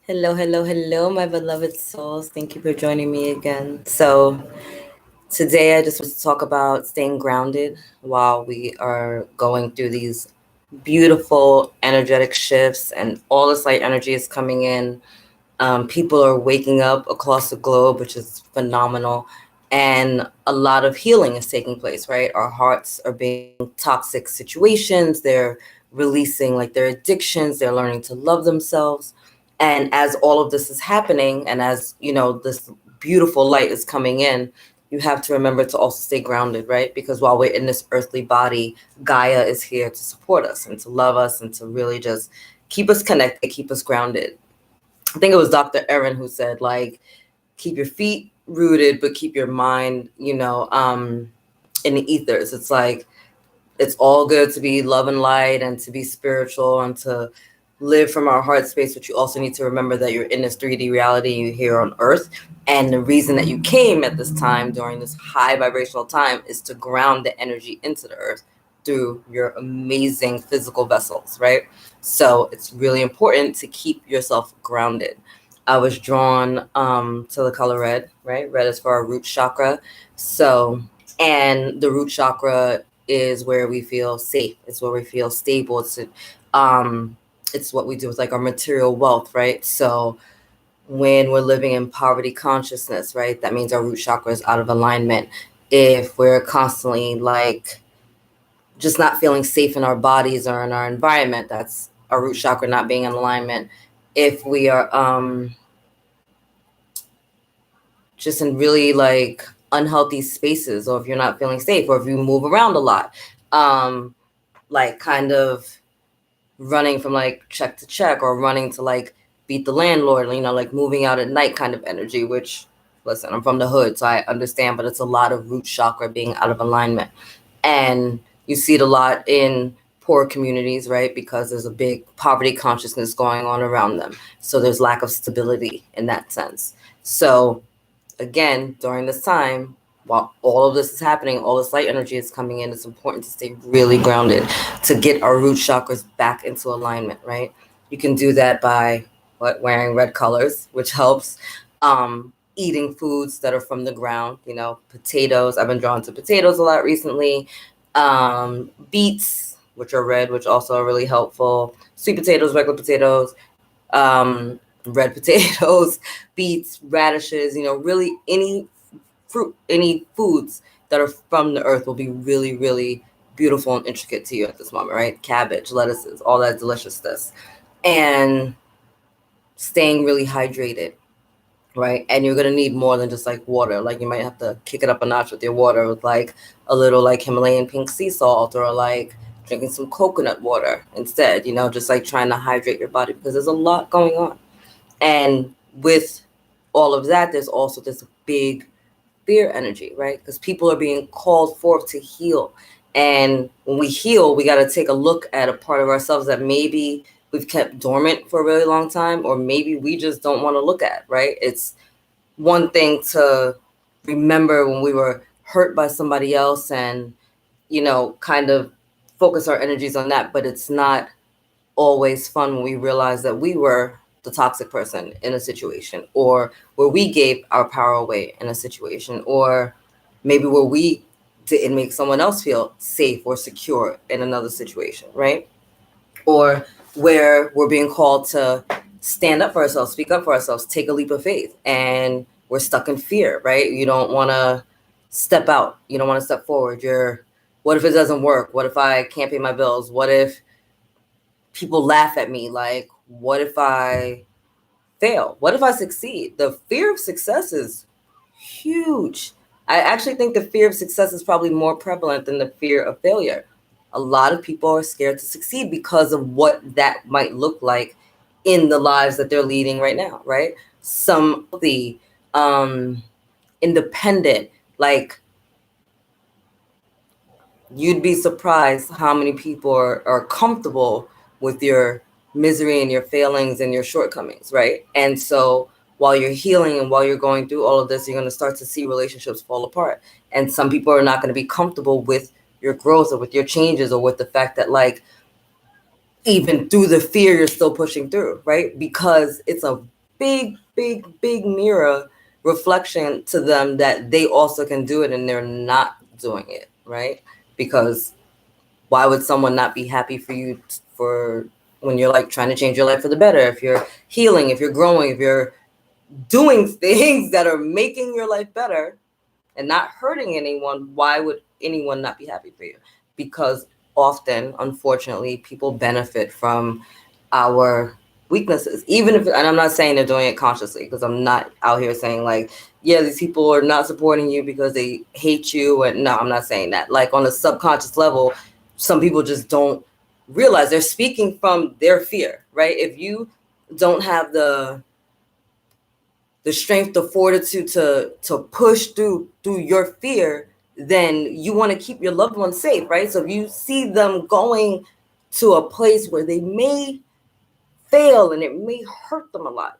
Hello, hello, hello, my beloved souls. Thank you for joining me again. So, today I just want to talk about staying grounded while we are going through these beautiful energetic shifts, and all this light energy is coming in. People are waking up across the globe, which is phenomenal. And a lot of healing is taking place, right? Our hearts are being toxic situations. They're releasing like their addictions. They're learning to love themselves. And as all of this is happening, and as this beautiful light is coming in, you have to remember to also stay grounded, right? Because while we're in this earthly body, Gaia is here to support us and to love us and to really just keep us connected, keep us grounded. I think it was Dr. Erin who said, like, keep your feet rooted, but keep your mind, in the ethers. It's like, it's all good to be love and light and to be spiritual and to live from our heart space, but you also need to remember that you're in this 3D reality, you're here on earth. And the reason that you came at this time during this high vibrational time is to ground the energy into the earth through your amazing physical vessels, right? So it's really important to keep yourself grounded. I was drawn to the color red, right? Red is for our root chakra. So, and the root chakra is where we feel safe. It's where we feel stable. It's what we do with like our material wealth, right? So when we're living in poverty consciousness, right, that means our root chakra is out of alignment. If we're constantly like just not feeling safe in our bodies or in our environment, that's our root chakra not being in alignment. If we are just in really like unhealthy spaces, or if you're not feeling safe, or if you move around a lot, like kind of running from like check to check, or running to like beat the landlord, like moving out at night kind of energy, which, listen, I'm from the hood, so I understand, but it's a lot of root chakra being out of alignment. And you see it a lot in poor communities, right? Because there's a big poverty consciousness going on around them. So there's lack of stability in that sense. So again, during this time, while all of this is happening, all this light energy is coming in, it's important to stay really grounded to get our root chakras back into alignment, right? You can do that by wearing red colors, which helps. Eating foods that are from the ground, potatoes. I've been drawn to potatoes a lot recently. Beets, which are red, which also are really helpful. Sweet potatoes, regular potatoes, red potatoes, beets, radishes, really any fruit, any foods that are from the earth will be really, really beautiful and intricate to you at this moment, right? Cabbage, lettuces, all that deliciousness. And staying really hydrated, right? And you're gonna need more than just like water. Like you might have to kick it up a notch with your water with like a little like Himalayan pink sea salt, or like drinking some coconut water instead, just like trying to hydrate your body, because there's a lot going on. And with all of that, there's also this big fear energy, right? Because people are being called forth to heal. And when we heal, we got to take a look at a part of ourselves that maybe we've kept dormant for a really long time, or maybe we just don't want to look at, right? It's one thing to remember when we were hurt by somebody else and, kind of focus our energies on that, but it's not always fun when we realize that we were the toxic person in a situation, or where we gave our power away in a situation, or maybe where we didn't make someone else feel safe or secure in another situation, right? Or where we're being called to stand up for ourselves, speak up for ourselves, take a leap of faith, and we're stuck in fear, right? You don't want to step out, you don't want to step forward. What if it doesn't work? What if I can't pay my bills? What if people laugh at me? Like, what if I fail? What if I succeed? The fear of success is huge. I actually think the fear of success is probably more prevalent than the fear of failure. A lot of people are scared to succeed because of what that might look like in the lives that they're leading right now, right? Some of the independent, like, you'd be surprised how many people are comfortable with your misery and your failings and your shortcomings, right? And so while you're healing and while you're going through all of this, you're going to start to see relationships fall apart. And some people are not going to be comfortable with your growth or with your changes, or with the fact that, like, even through the fear, you're still pushing through, right? Because it's a big, big, big mirror reflection to them that they also can do it and they're not doing it, right? Because why would someone not be happy for you for when you're like trying to change your life for the better, if you're healing, if you're growing, if you're doing things that are making your life better and not hurting anyone, why would anyone not be happy for you? Because often, unfortunately, people benefit from our weaknesses, even if, and I'm not saying they're doing it consciously, because I'm not out here saying like, yeah, these people are not supporting you because they hate you. And no, I'm not saying that. Like on a subconscious level, some people just don't realize they're speaking from their fear, right? If you don't have the strength, the fortitude to push through your fear, then you want to keep your loved ones safe, right? So if you see them going to a place where they may fail and it may hurt them a lot,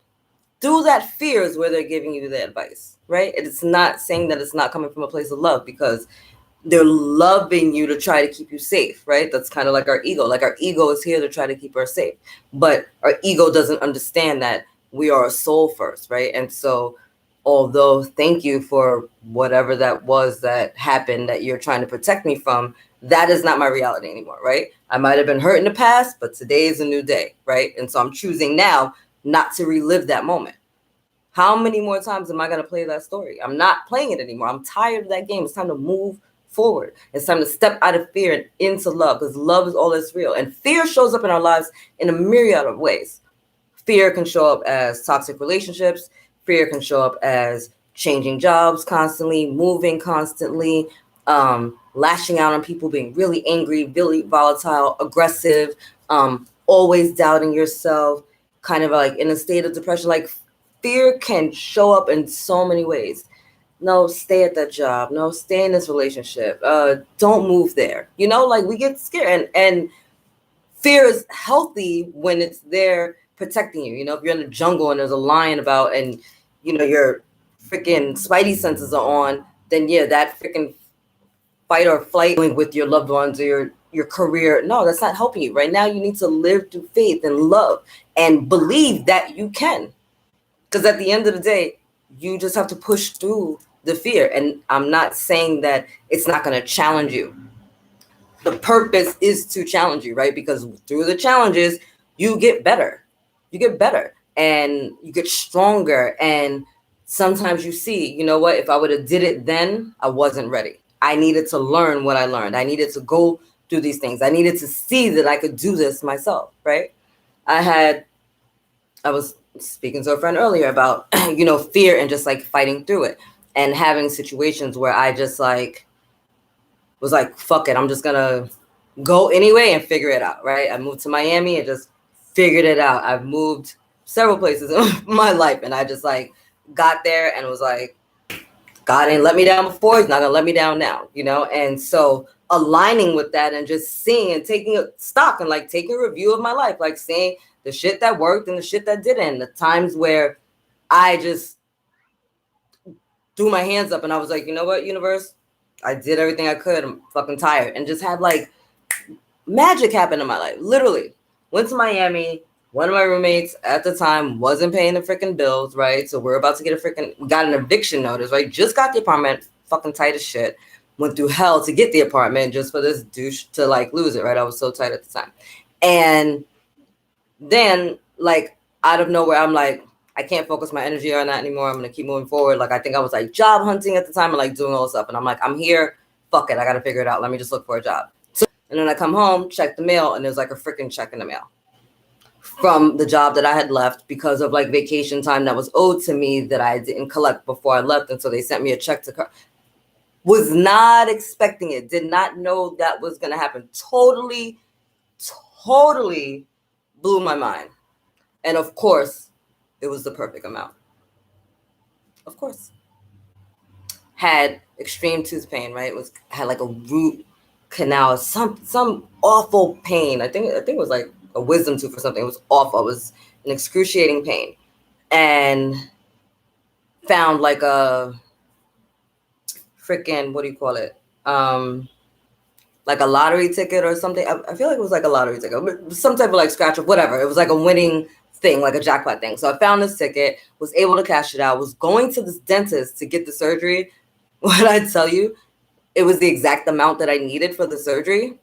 through that fear is where they're giving you the advice, right? And it's not saying that it's not coming from a place of love, because they're loving you to try to keep you safe, right? That's kind of like our ego. Like our ego is here to try to keep us safe, but our ego doesn't understand that we are a soul first, right? And so although thank you for whatever that was that happened that you're trying to protect me from, that is not my reality anymore, right? I might have been hurt in the past, but today is a new day, right? And so I'm choosing now not to relive that moment. How many more times am I going to play that story? I'm not playing it anymore. I'm tired of that game. It's time to move forward. It's time to step out of fear and into love, because love is all that's real. And fear shows up in our lives in a myriad of ways. Fear can show up as toxic relationships. Fear can show up as changing jobs constantly, moving constantly, lashing out on people, being really angry, really volatile, aggressive, always doubting yourself, kind of like in a state of depression. Like fear can show up in so many ways. No, stay at that job. No, stay in this relationship. Don't move there. You know, like we get scared, and fear is healthy when it's there protecting you. You know, if you're in the jungle and there's a lion about, and you know your freaking spidey senses are on, then yeah, that freaking fight or flight with your loved ones or your career. No, that's not helping you. Right now, you need to live through faith and love and believe that you can. Because at the end of the day, you just have to push through the fear. And I'm not saying that it's not going to challenge you. The purpose is to challenge you, right? Because through the challenges, you get better. You get better and you get stronger. And sometimes you see, you know what, if I would have did it then, I wasn't ready. I needed to learn what I learned. I needed to go through these things. I needed to see that I could do this myself, right? I was speaking to a friend earlier about, you know, fear and just like fighting through it and having situations where I just like was like, fuck it, I'm just gonna go anyway and figure it out, right? I moved to Miami and just figured it out. I've moved several places in my life and I just like got there and was like, God ain't let me down before, he's not gonna let me down now, you know? And so aligning with that and just seeing and taking a stock and like taking a review of my life, like seeing the shit that worked and the shit that didn't, the times where I just threw my hands up and I was like, you know what, universe, I did everything I could. I'm fucking tired. And just had like magic happen in my life. Literally went to Miami. One of my roommates at the time wasn't paying the freaking bills, right? So we're about to get got an eviction notice, right? Just got the apartment, fucking tight as shit. Went through hell to get the apartment just for this douche to like lose it, right? I was so tight at the time. And then like out of nowhere, I'm like, I can't focus my energy on that anymore. I'm going to keep moving forward. Like, I think I was like job hunting at the time and like doing all this stuff. And I'm like, I'm here. Fuck it. I got to figure it out. Let me just look for a job. And then I come home, check the mail, and there's like a freaking check in the mail from the job that I had left because of like vacation time that was owed to me that I didn't collect before I left. And so they sent me a check to was not expecting it. Did not know that was going to happen. Totally blew my mind. And of course, it was the perfect amount. Of course. Had extreme tooth pain, right? Had like a root canal, some awful pain. I think it was like a wisdom tooth or something. It was awful. It was an excruciating pain. And found like a freaking, what do you call it? Like a lottery ticket or something. I feel like it was like a lottery ticket, some type of like scratch or whatever. It was like a winning thing, like a jackpot thing. So I found this ticket, was able to cash it out, was going to this dentist to get the surgery. What I tell you, it was the exact amount that I needed for the surgery.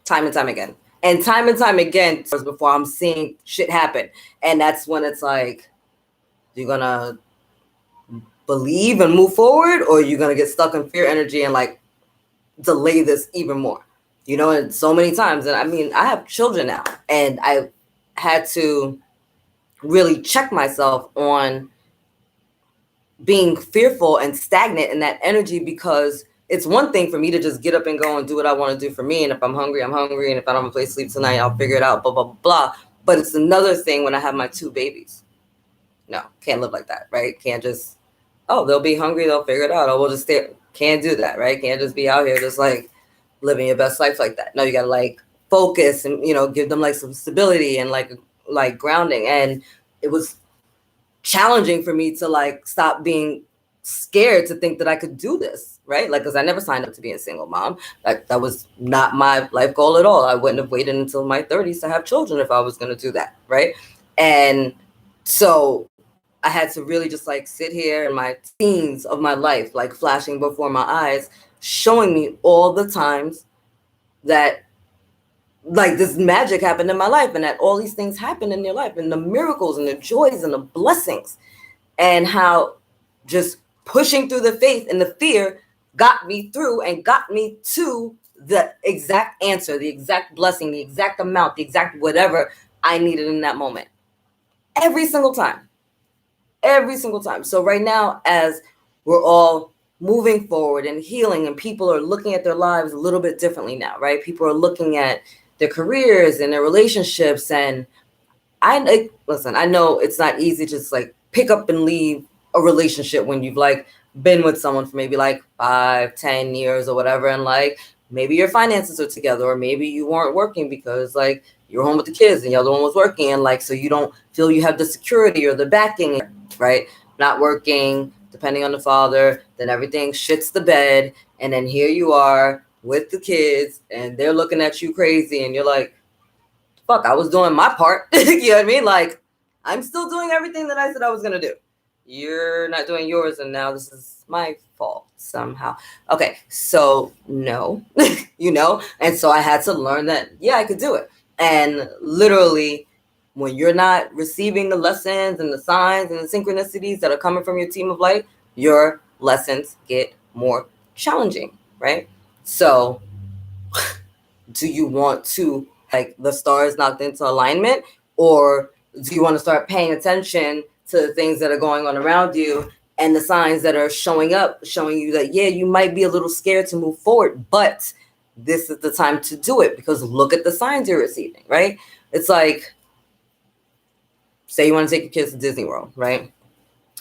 Time and time again. And time again before I'm seeing shit happen. And that's when it's like, you're gonna believe and move forward, or you're gonna get stuck in fear energy and like delay this even more. You know, and so many times. And I mean, I have children now, and I had to really check myself on being fearful and stagnant in that energy, because it's one thing for me to just get up and go and do what I want to do for me. And if I'm hungry, I'm hungry. And if I don't have a place to sleep tonight, I'll figure it out, blah, blah, blah. But it's another thing when I have my 2 babies. No, can't live like that, right? Can't just, oh, they'll be hungry, they'll figure it out. Oh, we'll just stay. Can't do that, right? Can't just be out here just like living your best life like that. No, you got to like focus and, you know, give them like some stability and like grounding. And it was challenging for me to like stop being scared to think that I could do this, right? Like, because I never signed up to be a single mom. That was not my life goal at all. I wouldn't have waited until my 30s to have children if I was going to do that, right? And so I had to really just like sit here and my scenes of my life like flashing before my eyes, showing me all the times that like this magic happened in my life, and that all these things happened in your life, and the miracles and the joys and the blessings, and how just pushing through the faith and the fear got me through and got me to the exact answer, the exact blessing, the exact amount, the exact whatever I needed in that moment. Every single time. Every single time. So right now, as we're all moving forward and healing, and people are looking at their lives a little bit differently now, right? People are looking at their careers and their relationships. And listen, I know it's not easy to just like pick up and leave a relationship when you've like been with someone for maybe like 5-10 years or whatever. And like, maybe your finances are together, or maybe you weren't working because like you're home with the kids and the other one was working. And like, so you don't feel you have the security or the backing, right? Not working, depending on the father, then everything shits the bed. And then here you are with the kids and they're looking at you crazy. And you're like, fuck, I was doing my part. You know what I mean? Like, I'm still doing everything that I said I was going to do. You're not doing yours. And now this is my fault somehow. Okay. So no, you know? And so I had to learn that, yeah, I could do it. And literally, when you're not receiving the lessons and the signs and the synchronicities that are coming from your team of light, your lessons get more challenging, right? So do you want to like the stars knocked into alignment, or do you want to start paying attention to the things that are going on around you and the signs that are showing up, showing you that, yeah, you might be a little scared to move forward, but this is the time to do it, because look at the signs you're receiving, right? It's like, say you want to take your kids to Disney World, right?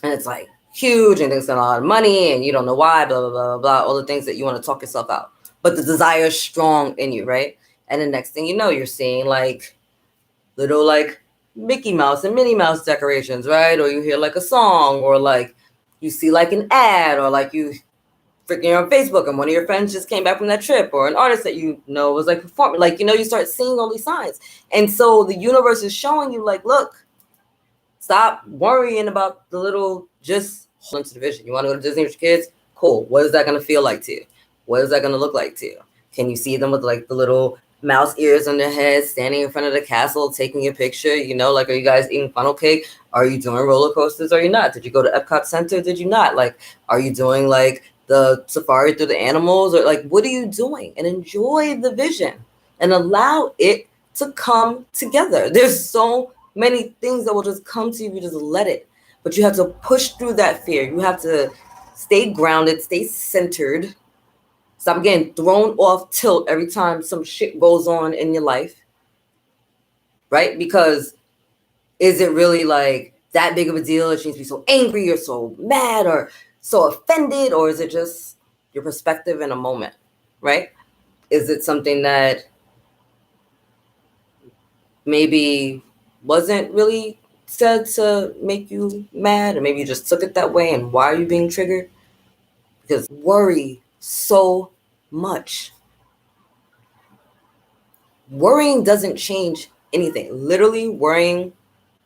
And it's like huge and it's a lot of money and you don't know why, blah, blah, blah, blah, all the things that you want to talk yourself out. But the desire is strong in you, right? And the next thing you know, you're seeing like little like Mickey Mouse and Minnie Mouse decorations, right? Or you hear like a song, or like you see like an ad, or like you freaking on Facebook and one of your friends just came back from that trip, or an artist that you know was like performing. Like, you know, you start seeing all these signs. And so the universe is showing you like, look, stop worrying about the little, just hold into the vision. You want to go to Disney with your kids? Cool. What is that going to feel like to you? What is that going to look like to you? Can you see them with like the little mouse ears on their head, standing in front of the castle, taking a picture? You know, like, are you guys eating funnel cake? Are you doing roller coasters? Or are you not? Did you go to Epcot Center? Did you not? Like, are you doing like the safari through the animals? Or like, what are you doing? And enjoy the vision and allow it to come together. There's so many things that will just come to you if you just let it. But you have to push through that fear. You have to stay grounded, stay centered. Stop getting thrown off tilt every time some shit goes on in your life, right? Because is it really like that big of a deal? It needs to be so angry or so mad or so offended, or is it just your perspective in a moment, right? Is it something that maybe wasn't really said to make you mad, or maybe you just took it that way, and why are you being triggered? Because worry so much. Worrying doesn't change anything. Literally, worrying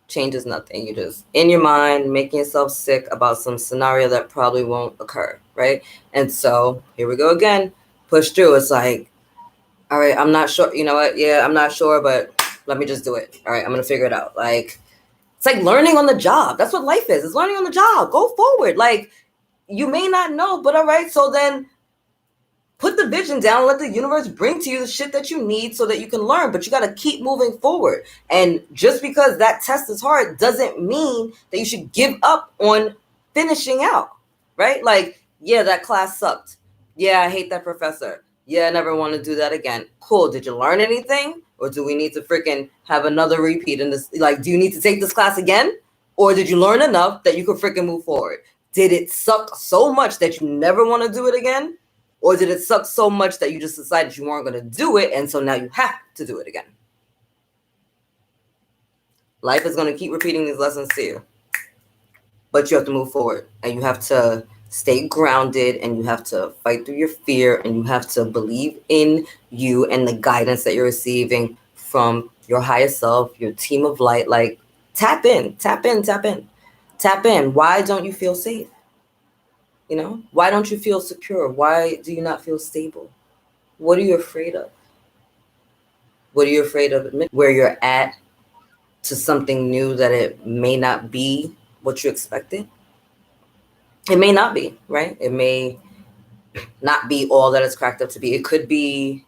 changes nothing. You're just in your mind making yourself sick about some scenario that probably won't occur, right? And so here we go again. Push through. It's like, all right, I'm not sure. You know what? Yeah, I'm not sure, but let me just do it. All right, I'm gonna figure it out. Like, it's like learning on the job. That's what life is. It's learning on the job. Go forward. Like, you may not know, but all right. So then put the vision down and let the universe bring to you the shit that you need so that you can learn. But you got to keep moving forward. And just because that test is hard doesn't mean that you should give up on finishing out, right? Like, yeah, that class sucked. Yeah, I hate that professor. Yeah, I never want to do that again. Cool. Did you learn anything? Or do we need to freaking have another repeat in this? Like, do you need to take this class again? Or did you learn enough that you could freaking move forward? Did it suck so much that you never want to do it again? Or did it suck so much that you just decided you weren't going to do it, and so now you have to do it again? Life is going to keep repeating these lessons to you. But you have to move forward, and you have to stay grounded, and you have to fight through your fear, and you have to believe in you and the guidance that you're receiving from your higher self, your team of light. Like, tap in, tap in, tap in, tap in. Why don't you feel safe? You know, why don't you feel secure? Why do you not feel stable? What are you afraid of? What are you afraid of admitting? Where you're at to something new that it may not be what you expected? It may not be, right? It may not be all that it's cracked up to be. It could be,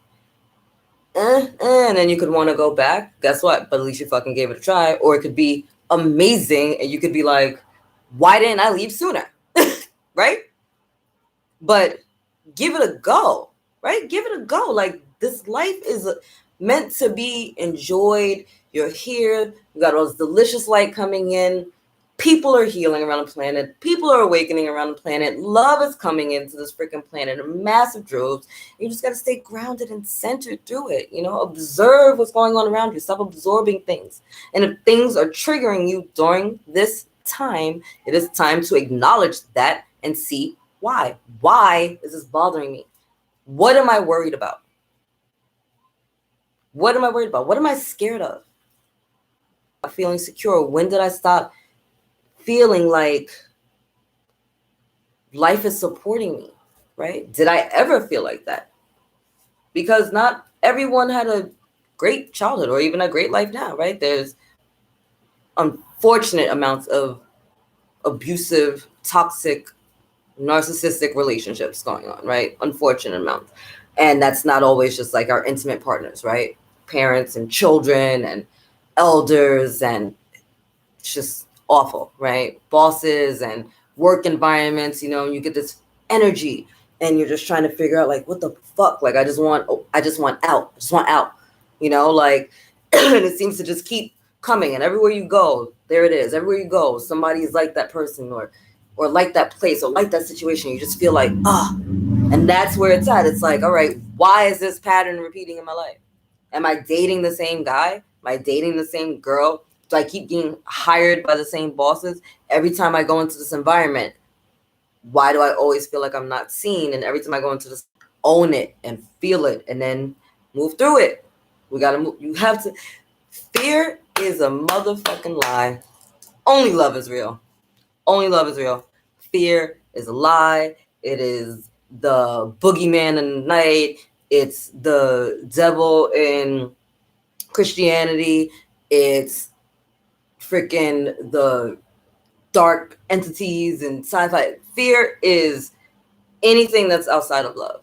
and then you could want to go back. Guess what? But at least you fucking gave it a try. Or it could be amazing, and you could be like, why didn't I leave sooner? Right? But give it a go, right? Give it a go. Like, this life is meant to be enjoyed. You're here. You got all this delicious light coming in. People are healing around the planet. People are awakening around the planet. Love is coming into this freaking planet in massive droves. You just got to stay grounded and centered through it. You know, observe what's going on around you. Stop absorbing things. And if things are triggering you during this time, it is time to acknowledge that and see why. Why is this bothering me? What am I worried about? What am I worried about? What am I scared of? Feeling secure. When did I stop feeling like life is supporting me, right? Did I ever feel like that? Because not everyone had a great childhood or even a great life now, right? There's unfortunate amounts of abusive, toxic, narcissistic relationships going on, right? Unfortunate amounts. And that's not always just like our intimate partners, right? Parents and children and elders, and it's just awful, right? Bosses and work environments, you know, you get this energy and you're just trying to figure out like, what the fuck? Like, I just want out, you know, like, and it seems to just keep coming. And everywhere you go, there it is. Everywhere you go, somebody's like that person or like that place or like that situation. You just feel like, and that's where it's at. It's like, all right, why is this pattern repeating in my life? Am I dating the same guy? Am I dating the same girl? Do I keep getting hired by the same bosses? Every time I go into this environment, why do I always feel like I'm not seen? And every time I go into this, own it and feel it and then move through it. We got to move. You have to. Fear is a motherfucking lie. Only love is real. Only love is real. Fear is a lie. It is the boogeyman in the night. It's the devil in Christianity. It's freaking the dark entities and sci-fi. Fear is anything that's outside of love.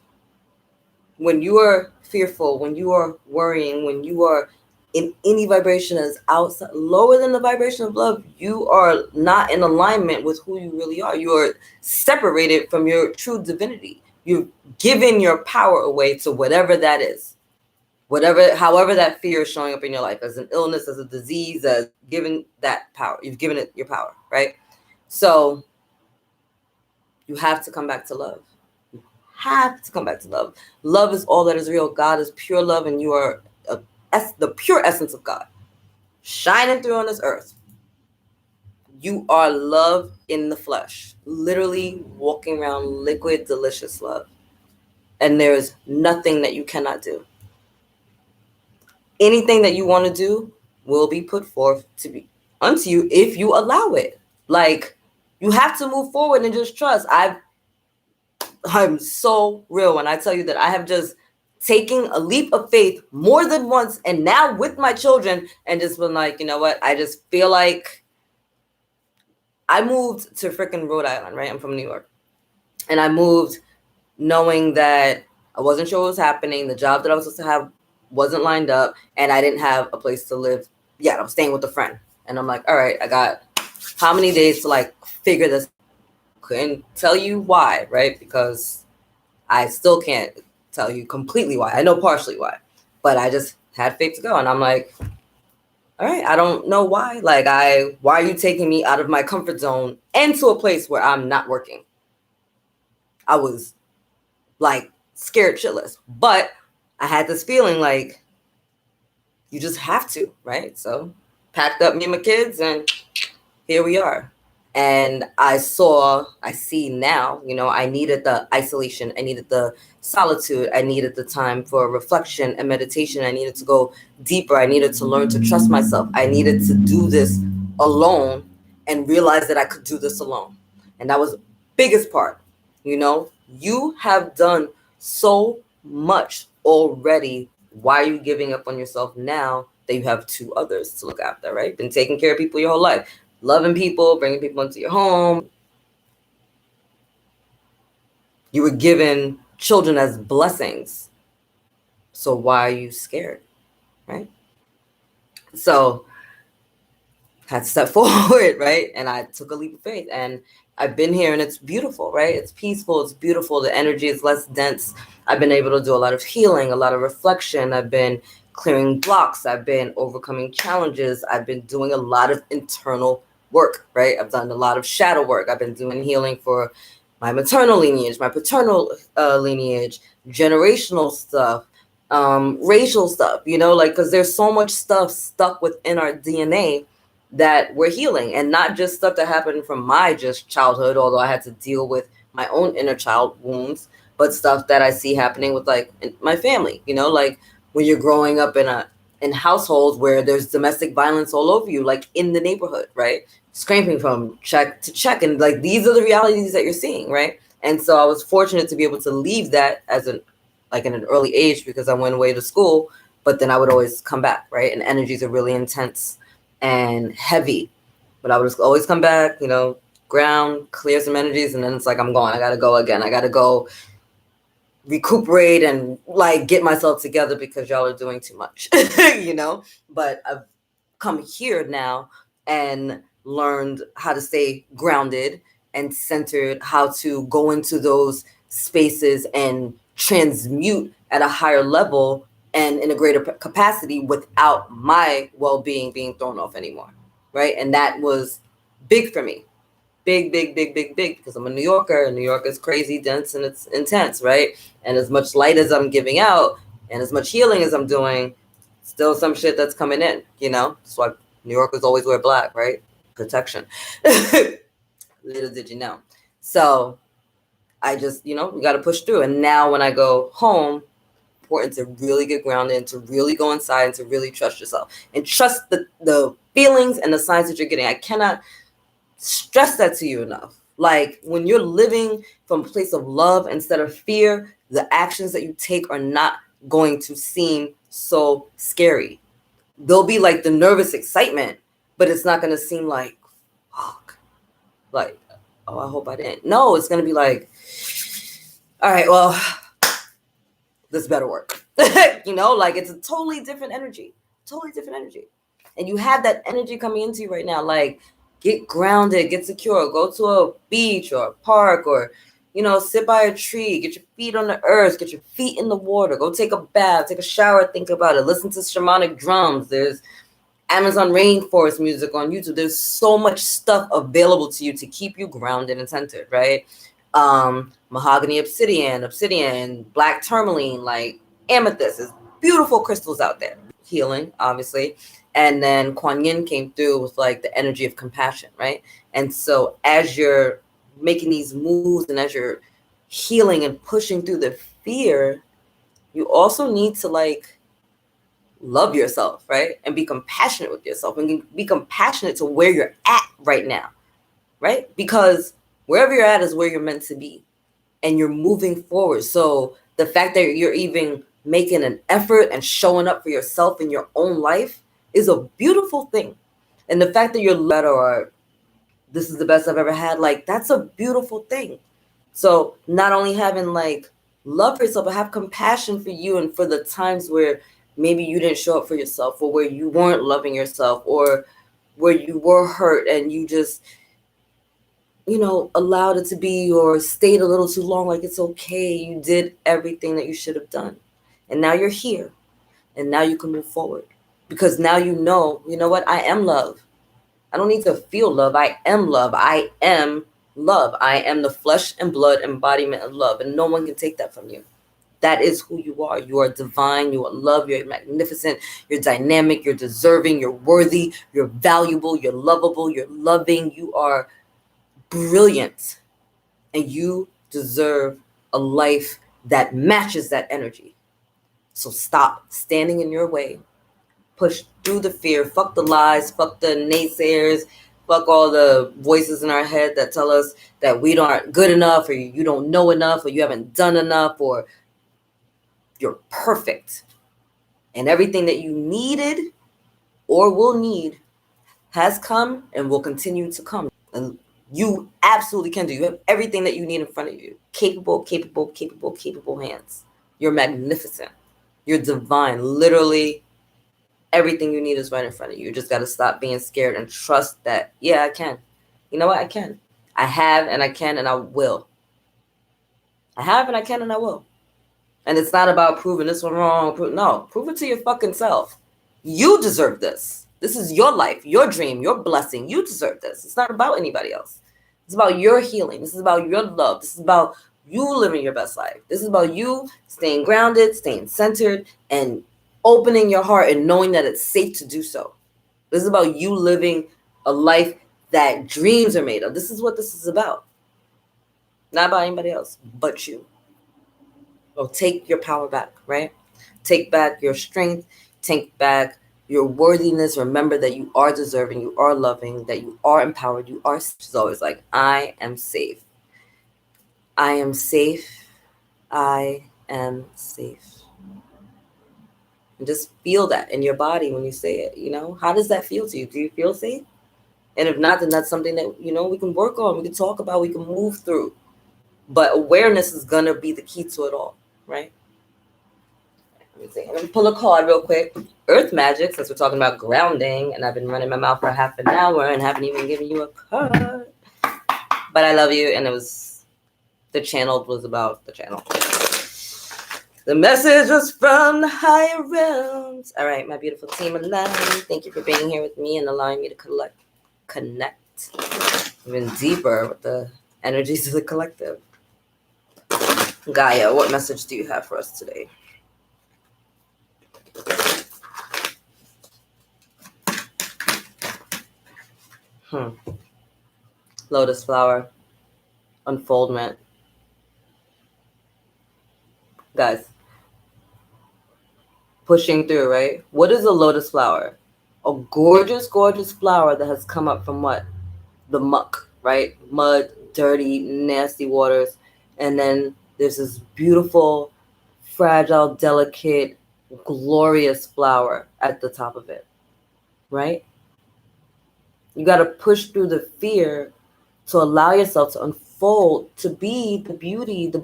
When you are fearful, when you are worrying, when you are in any vibration that is outside, lower than the vibration of love, you are not in alignment with who you really are. You are separated from your true divinity. You've given your power away to whatever that is. However that fear is showing up in your life, as an illness, as a disease, as given that power. You've given it your power, right? So you have to come back to love. You have to come back to love. Love is all that is real. God is pure love, and you are the pure essence of God shining through on this earth. You are love in the flesh, literally walking around liquid, delicious love. And there's nothing that you cannot do. anything that you want to do will be put forth to be unto you if you allow it. Like, you have to move forward and just trust. I'm so real when I tell you that I have just taken a leap of faith more than once, and now with my children, and just been like, you know what? I just feel like I moved to freaking Rhode Island, right? I'm from New York. And I moved knowing that I wasn't sure what was happening. The job that I was supposed to have wasn't lined up, and I didn't have a place to live yet. I'm staying with a friend. And I'm like, all right, I got how many days to like figure this? Couldn't tell you why, right? Because I still can't tell you completely why. I know partially why, but I just had faith to go. And I'm like, all right, I don't know why. Like, why are you taking me out of my comfort zone into a place where I'm not working? I was like scared shitless, but I had this feeling like you just have to, right? So packed up me and my kids, and here we are. And I see now, I needed the isolation. I needed the solitude. I needed the time for reflection and meditation. I needed to go deeper. I needed to learn to trust myself. I needed to do this alone and realize that I could do this alone. And that was the biggest part. You have done so much already. Why are you giving up on yourself now that you have two others to look after, right? Been taking care of people your whole life. Loving people, bringing people into your home. You were given children as blessings. So why are you scared, right? So I had to step forward, right? And I took a leap of faith. And I've been here, and it's beautiful, right? It's peaceful. It's beautiful. The energy is less dense. I've been able to do a lot of healing, a lot of reflection. I've been clearing blocks. I've been overcoming challenges. I've been doing a lot of internal work, right? I've done a lot of shadow work. I've been doing healing for my maternal lineage, my paternal lineage, generational stuff, racial stuff, because there's so much stuff stuck within our DNA that we're healing, and not just stuff that happened from my just childhood, although I had to deal with my own inner child wounds, but stuff that I see happening with like my family, like when you're growing up in households where there's domestic violence all over you, like in the neighborhood, right? Scraping from check to check. And like, these are the realities that you're seeing, right? And so I was fortunate to be able to leave that in an early age, because I went away to school, but then I would always come back, right? And energies are really intense and heavy, but I would just always come back, ground, clear some energies, and then it's like, I'm going. I gotta go again. I gotta go recuperate and like get myself together because y'all are doing too much, But I've come here now and learned how to stay grounded and centered, how to go into those spaces and transmute at a higher level and in a greater capacity without my well-being being thrown off anymore, right? And that was big for me. Big, because I'm a New Yorker, and New York is crazy, dense, and it's intense, right? And as much light as I'm giving out and as much healing as I'm doing, still some shit that's coming in, That's why New Yorkers always wear black, right? Protection. Little did you know. So I just, we got to push through. And now when I go home, important to really get grounded and to really go inside and to really trust yourself and trust the feelings and the signs that you're getting. I cannot stress that to you enough. Like, when you're living from a place of love instead of fear, the actions that you take are not going to seem so scary. There'll be like the nervous excitement, but it's not going to seem like, fuck, like, oh, I hope I didn't. No, it's going to be like, all right, well, this better work. Like, it's a totally different energy. And you have that energy coming into you right now. Like, get grounded, get secure, go to a beach or a park, or, sit by a tree, get your feet on the earth, get your feet in the water, go take a bath, take a shower, think about it, listen to shamanic drums. There's Amazon rainforest music on YouTube. There's so much stuff available to you to keep you grounded and centered, right? Mahogany, obsidian, black tourmaline, like amethyst. There's beautiful crystals out there. Healing, obviously. And then Kuan Yin came through with like the energy of compassion, right? And so as you're making these moves and as you're healing and pushing through the fear, you also need to like love yourself, right? And be compassionate with yourself and be compassionate to where you're at right now, right? Because wherever you're at is where you're meant to be and you're moving forward. So the fact that you're even making an effort and showing up for yourself in your own life is a beautiful thing. And the fact that you're better or this is the best I've ever had, like that's a beautiful thing. So not only having like love for yourself, but have compassion for you and for the times where maybe you didn't show up for yourself or where you weren't loving yourself or where you were hurt and you just, you know, allowed it to be or stayed a little too long. Like it's okay. You did everything that you should have done. And now you're here. And now you can move forward. Because now you know what? I am love. I don't need to feel love. I am love. I am love. I am the flesh and blood embodiment of love. And no one can take that from you. That is who you are. You are divine. You are love. You're magnificent. You're dynamic. You're deserving. You're worthy. You're valuable. You're lovable. You're loving. You are brilliant. And you deserve a life that matches that energy. So stop standing in your way. Push through the fear. Fuck the lies. Fuck the naysayers. Fuck all the voices in our head that tell us that we aren't good enough or you don't know enough or you haven't done enough or you're perfect. And everything that you needed or will need has come and will continue to come. And you absolutely can do. You have everything that you need in front of you. Capable hands. You're magnificent. You're divine. Literally, everything you need is right in front of you. You just got to stop being scared and trust that, yeah, I can. You know what? I can. I have and I can and I will. I have and I can and I will. And it's not about proving this one wrong. No, prove it to your fucking self. You deserve this. This is your life, your dream, your blessing. You deserve this. It's not about anybody else. It's about your healing. This is about your love. This is about you living your best life. This is about you staying grounded, staying centered, and opening your heart and knowing that it's safe to do so. This is about you living a life that dreams are made of. This is what this is about. Not about anybody else but you. So take your power back, right? Take back your strength. Take back your worthiness. Remember that you are deserving, you are loving, that you are empowered, you are. She's always like, I am safe. I am safe. I am safe. And just feel that in your body when you say it, you know? How does that feel to you? Do you feel safe? And if not, then that's something that, you know, we can work on, we can talk about, we can move through. But awareness is going to be the key to it all, right? Let me pull a card real quick. Earth Magic, since we're talking about grounding, and I've been running my mouth for half an hour and haven't even given you a card. But I love you, and it was, the channel was about the channel. The message was from the higher realms. All right, my beautiful team of 9, thank you for being here with me and allowing me to connect even deeper with the energies of the collective. Gaia, what message do you have for us today? Lotus flower. Unfoldment. Guys, pushing through, right? What is a lotus flower? A gorgeous, gorgeous flower that has come up from what? The muck, right? Mud, dirty, nasty waters. And then there's this beautiful, fragile, delicate, glorious flower at the top of it, right? You got to push through the fear to allow yourself to unfold, to be the beauty, the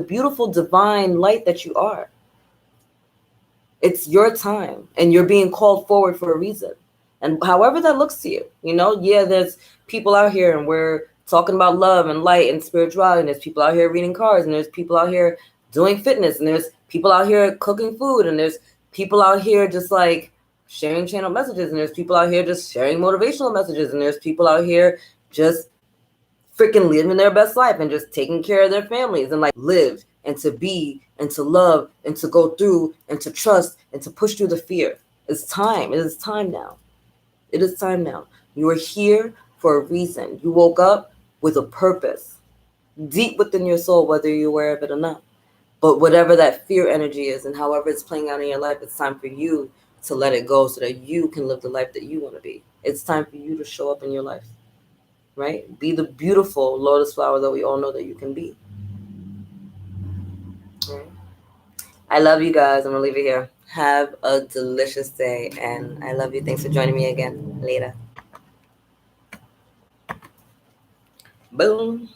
beautiful divine light that you are. It's your time and you're being called forward for a reason. And however that looks to you, you know, yeah, there's people out here and we're talking about love and light and spirituality. And there's people out here reading cards and there's people out here doing fitness and there's people out here cooking food and there's people out here just like sharing channel messages and there's people out here just sharing motivational messages and there's people out here just freaking living their best life and just taking care of their families and like live and to be and to love and to go through and to trust and to push through the fear. It's time. It is time now. It is time now. You are here for a reason. You woke up with a purpose deep within your soul, whether you're aware of it or not. But whatever that fear energy is and however it's playing out in your life, it's time for you to let it go so that you can live the life that you want to be. It's time for you to show up in your life, right? Be the beautiful lotus flower that we all know that you can be. Right? I love you guys. I'm going to leave it here. Have a delicious day, and I love you. Thanks for joining me again. Later. Boom.